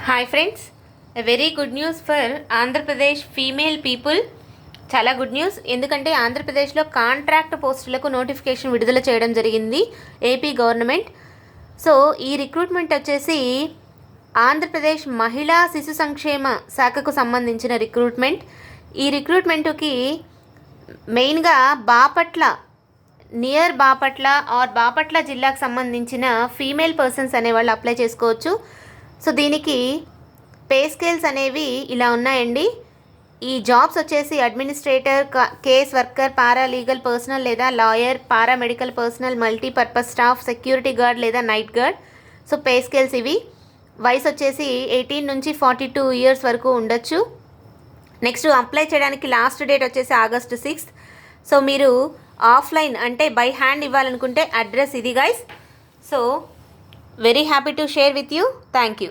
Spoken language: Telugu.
Hi friends, very good news for Andhra Pradesh female people. చాలా గుడ్ న్యూస్, ఎందుకంటే ఆంధ్రప్రదేశ్లో కాంట్రాక్ట్ పోస్టులకు నోటిఫికేషన్ విడుదల చేయడం జరిగింది ఏపీ గవర్నమెంట్. సో ఈ రిక్రూట్మెంట్ వచ్చేసి ఆంధ్రప్రదేశ్ మహిళా శిశు సంక్షేమ శాఖకు సంబంధించిన రిక్రూట్మెంట్. ఈ రిక్రూట్మెంటుకి మెయిన్గా నియర్ బాపట్ల ఆర్ బాపట్ల జిల్లాకు సంబంధించిన ఫీమేల్ పర్సన్స్ అనేవాళ్ళు అప్లై చేసుకోవచ్చు. సో దీనికి పే స్కేల్స్ అనేవి ఇలా ఉన్నాయండి. ఈ జాబ్స్ వచ్చేసి administrator, case worker, paralegal personnel లేదా lawyer, paramedical personnel, multipurpose staff, security guard లేదా night guard. So pay scales ఇవి. వయసు వచ్చేసి 18 నుంచి 42 ఇయర్స్ వరకు ఉండొచ్చు. నెక్స్ట్ అప్లై చేయడానికి లాస్ట్ డేట్ వచ్చేసి August 6th. సో మీరు ఆఫ్లైన్ అంటే బై హ్యాండ్ ఇవ్వాలనుకుంటే అడ్రస్ ఇది guys. So very happy to share with you. Thank you.